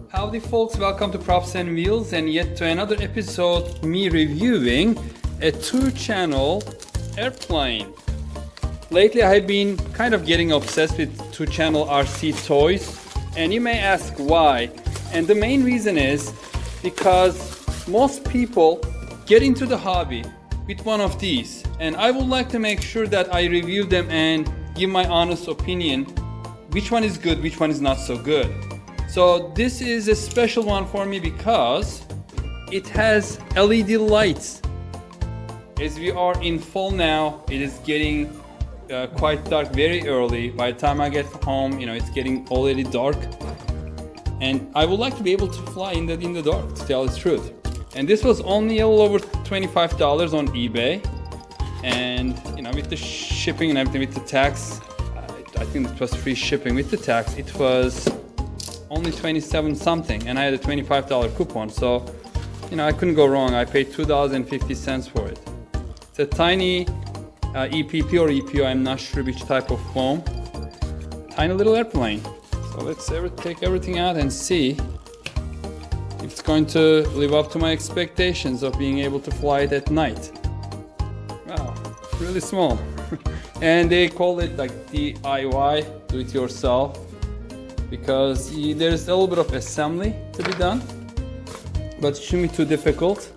Howdy folks, welcome to Props and Wheels and yet to another episode me reviewing a 2-channel airplane. Lately I have been kind of getting obsessed with 2-channel RC toys, and you may ask why. And the main reason is because most people get into the hobby with one of these, and I would like to make sure that I review them and give my honest opinion which one is good, which one is not so good. So this is a special one for me because it has LED lights. As we are in fall now, it is getting quite dark very early. By the time I get home, it's getting already dark. And I would like to be able to fly in the dark, to tell the truth. And this was only a little over $25 on eBay. And with the shipping and everything, with the tax, I think it was free shipping. With the tax, it was only 27 something, and I had a $25 coupon, so I couldn't go wrong. I paid $2.50 for it. It's a tiny EPP or EPO, I'm not sure which type of foam. Tiny little airplane. So let's take everything out and see if it's going to live up to my expectations of being able to fly it at night. Wow, really small. And they call it like DIY, do it yourself, because there's a little bit of assembly to be done, but it shouldn't be too difficult.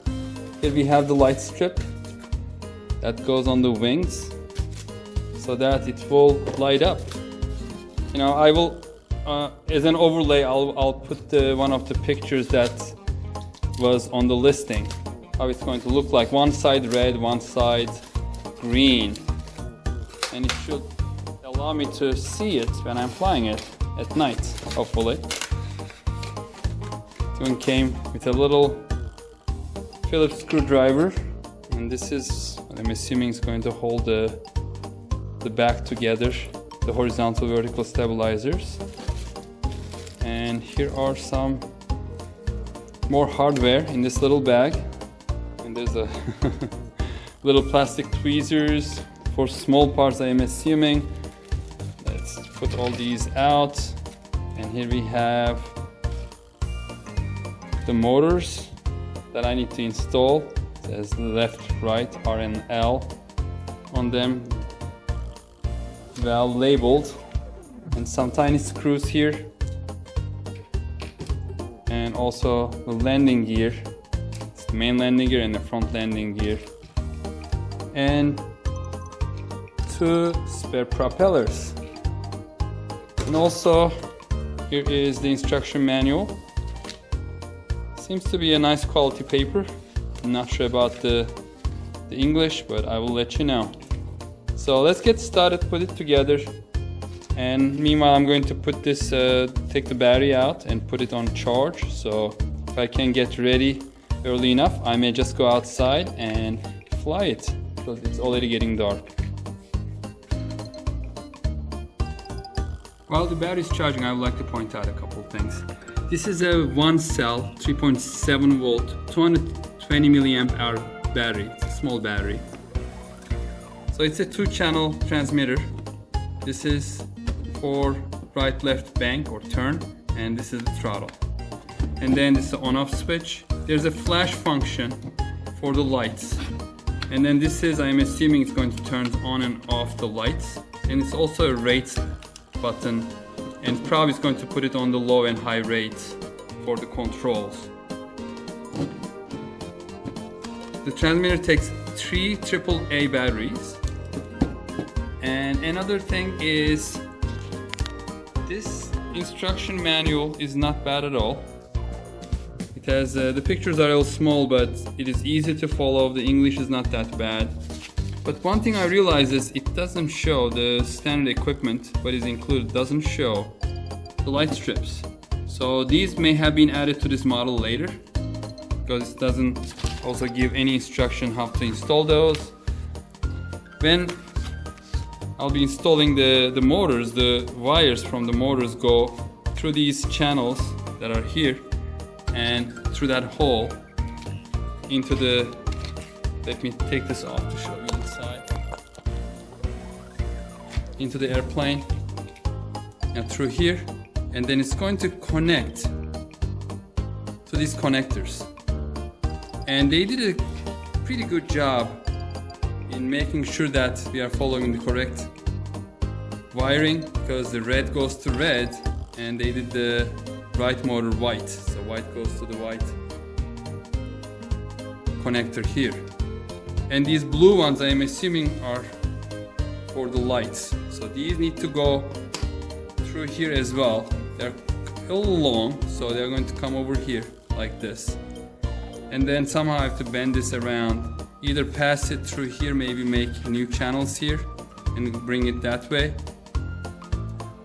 Here we have the light strip that goes on the wings so that it will light up. I will, as an overlay, I'll put one of the pictures that was on the listing, how it's going to look like. One side red, one side green, and it should allow me to see it when I'm flying it at night, hopefully. This one came with a little Phillips screwdriver, and this is what I'm assuming is going to hold the back together, the horizontal vertical stabilizers. And here are some more hardware in this little bag, and there's a little plastic tweezers for small parts, I am assuming. Let's put all these out, and here we have the motors that I need to install. It says left, right, R and L on them, well labeled, and some tiny screws here, and also the landing gear. It's the main landing gear and the front landing gear, and 2 spare propellers. And also here is the instruction manual. Seems to be a nice quality paper. I'm not sure about the English, but I will let you know. So let's get started, put it together, and meanwhile I'm going to put this, take the battery out and put it on charge. So if I can get ready early enough, I may just go outside and fly it because it's already getting dark. While the battery is charging, I would like to point out a couple of things. This is a 1-cell, 3.7 volt, 220 milliamp hour battery. It's a small battery. So it's a 2-channel transmitter. This is for right, left bank or turn, and this is the throttle. And then this is the on-off switch. There's a flash function for the lights. And then this is, I'm assuming it's going to turn on and off the lights. And it's also a rate button, and probably it's going to put it on the low and high rates for the controls. The transmitter takes 3 AAA batteries. And another thing is, this instruction manual is not bad at all. It has, the pictures are a little small, but it is easy to follow. The English is not that bad. But one thing I realized is it doesn't show the standard equipment, what is included, doesn't show the light strips. So these may have been added to this model later, because it doesn't also give any instruction how to install those. When I'll be installing the motors, the wires from the motors go through these channels that are here and through that hole into the, let me take this off to show you inside. into the airplane and through here, and then it's going to connect to these connectors. And they did a pretty good job in making sure that we are following the correct wiring, because the red goes to red and they did the right motor white, so white goes to the white connector here. And these blue ones, I am assuming, are for the lights, so these need to go through here as well. They're a little long, so they're going to come over here like this, and then somehow I have to bend this around, either pass it through here, maybe make new channels here and bring it that way,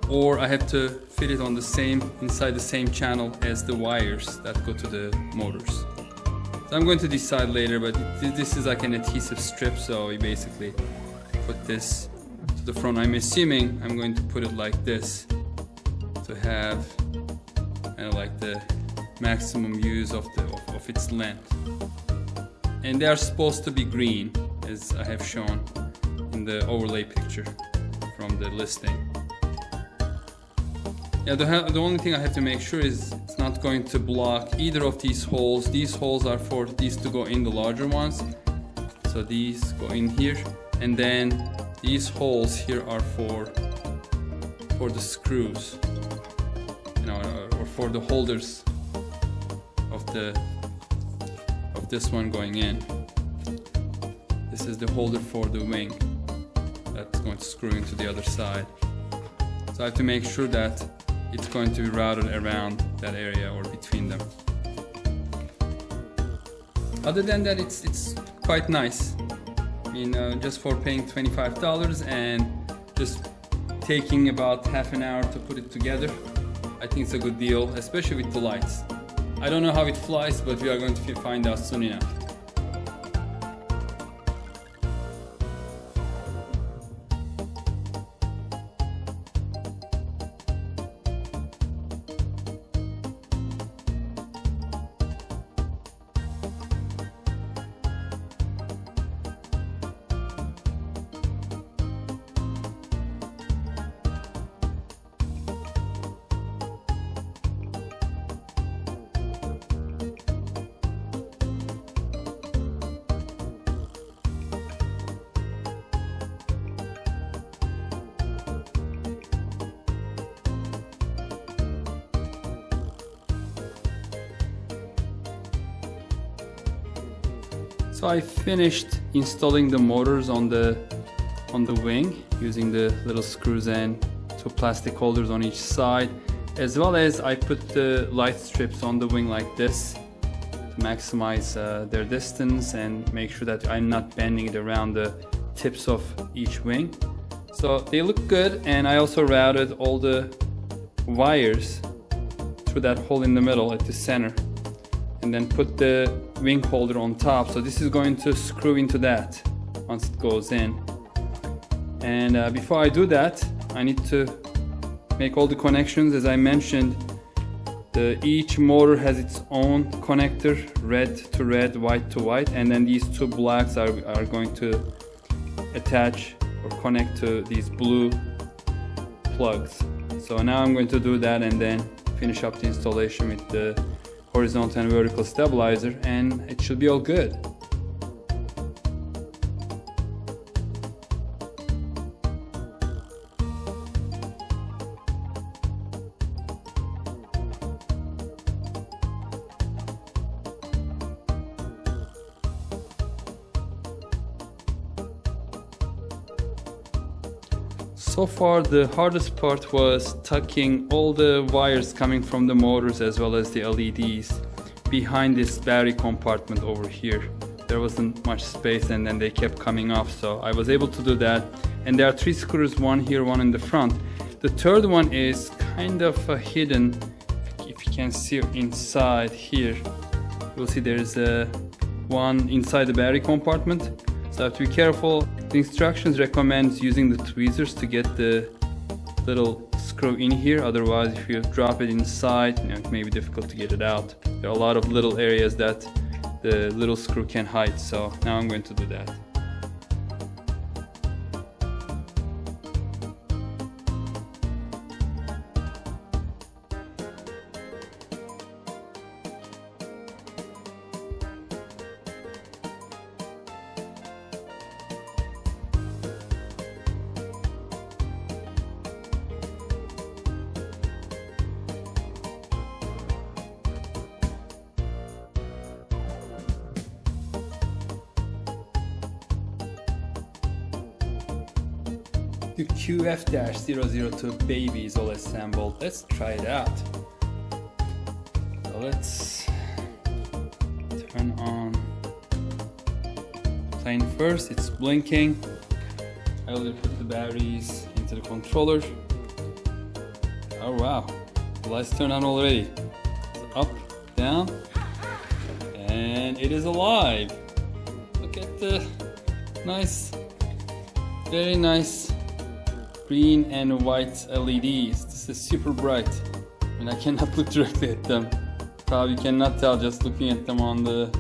or I have to fit it on the same, inside the same channel as the wires that go to the motors. So I'm going to decide later, but this is like an adhesive strip, so we basically put this to the front. I'm assuming I'm going to put it like this to have kind of like the maximum use of its length. And they are supposed to be green, as I have shown in the overlay picture from the listing. Yeah, the only thing I have to make sure is it's not going to block either of these holes. These holes are for these to go in, the larger ones. So these go in here, and then these holes here are for the screws, you know, or for the holders of this one going in. This is the holder for the wing that's going to screw into the other side. So I have to make sure that it's going to be routed around that area or between them. Other than that, it's quite nice. I mean, just for paying $25 and just taking about half an hour to put it together, I think it's a good deal, especially with the lights. I don't know how it flies, but we are going to find out soon enough. So I finished installing the motors on the wing using the little screws and two plastic holders on each side, as well as I put the light strips on the wing like this to maximize their distance and make sure that I'm not bending it around the tips of each wing. So they look good, and I also routed all the wires through that hole in the middle at the center, and then put the wing holder on top. So this is going to screw into that once it goes in. And before I do that, I need to make all the connections. As I mentioned, each motor has its own connector, red to red, white to white, and then these two blacks are going to attach or connect to these blue plugs. So now I'm going to do that and then finish up the installation with the horizontal and vertical stabilizer, and it should be all good. So far, the hardest part was tucking all the wires coming from the motors as well as the LEDs behind this battery compartment over here. There wasn't much space, and then they kept coming off, so I was able to do that. And there are 3 screws, one here, one in the front. The third one is kind of hidden. If you can see inside here, you'll see there's one inside the battery compartment. So I have to be careful. The instructions recommend using the tweezers to get the little screw in here. Otherwise, if you drop it inside, it may be difficult to get it out. There are a lot of little areas that the little screw can hide. So now I'm going to do that. The QF-002 baby is all assembled. Let's try it out. So let's turn on plane first. It's blinking. I already put the batteries into the controller. Oh wow, the lights turn on already. So up, down, and it is alive. Look at the nice, very nice green and white LEDs. This is super bright. I mean, I cannot look directly at them. Probably cannot tell just looking at them on the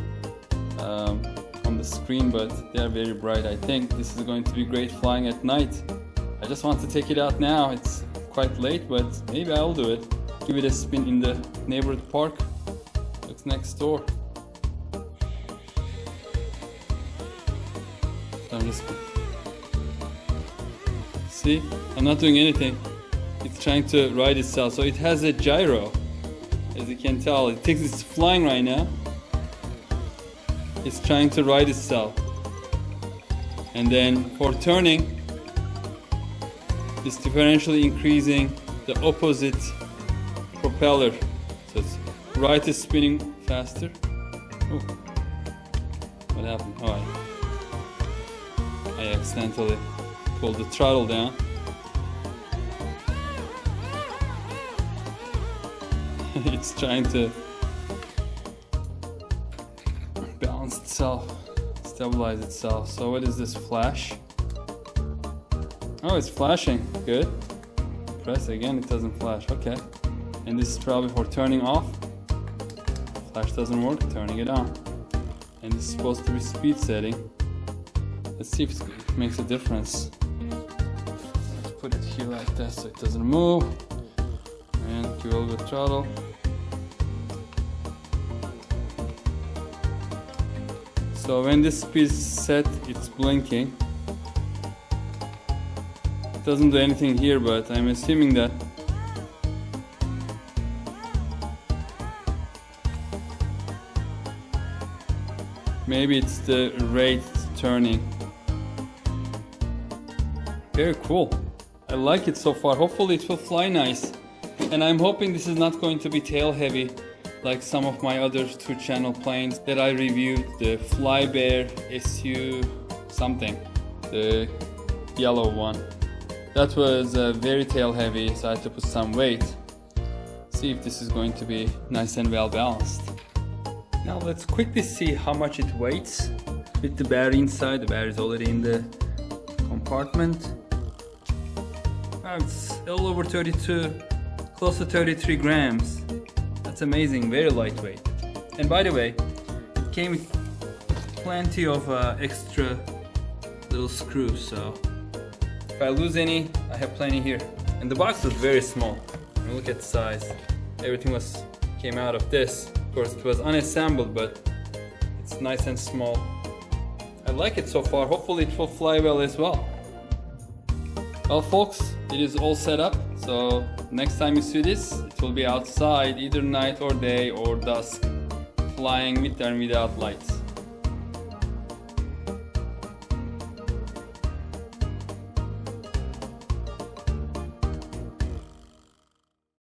screen, but they are very bright. I think this is going to be great flying at night. I just want to take it out now. It's quite late, but maybe I'll do it. Give it a spin in the neighborhood park. Looks next door. So I'm just... See, I'm not doing anything. It's trying to ride itself. So it has a gyro, as you can tell. It thinks it's flying right now. It's trying to ride itself. And then for turning, it's differentially increasing the opposite propeller. So it's right is spinning faster. Oh, what happened? Oh, I accidentally pulled the throttle down. It's trying to balance itself, stabilize itself. So what is this flash? Oh, it's flashing. Good. Press again, it doesn't flash. Okay. And this is probably for turning off. Flash doesn't work, turning it on. And this is supposed to be speed setting. Let's see if it makes a difference. Let's put it here like that so it doesn't move. And give a little bit of throttle. So when this speed is set, it's blinking. It doesn't do anything here, but I'm assuming that maybe it's the rate turning. Very cool. I like it so far. Hopefully it will fly nice. And I'm hoping this is not going to be tail heavy like some of my other 2-channel planes that I reviewed. The Flybear SU something, the yellow one. That was very tail heavy, so I had to put some weight. See if this is going to be nice and well balanced. Now let's quickly see how much it weighs with the battery inside. The battery is already in the compartment. It's a little over 32, close to 33 grams. That's amazing, very lightweight. And by the way, it came with plenty of extra little screws, so if I lose any, I have plenty here. And the box was very small. I mean, look at the size. Everything came out of this. Of course, it was unassembled, but it's nice and small. I like it so far. Hopefully it will fly well as well. Well folks, it is all set up. So next time you see this, it will be outside, either night or day or dusk, flying with and without lights.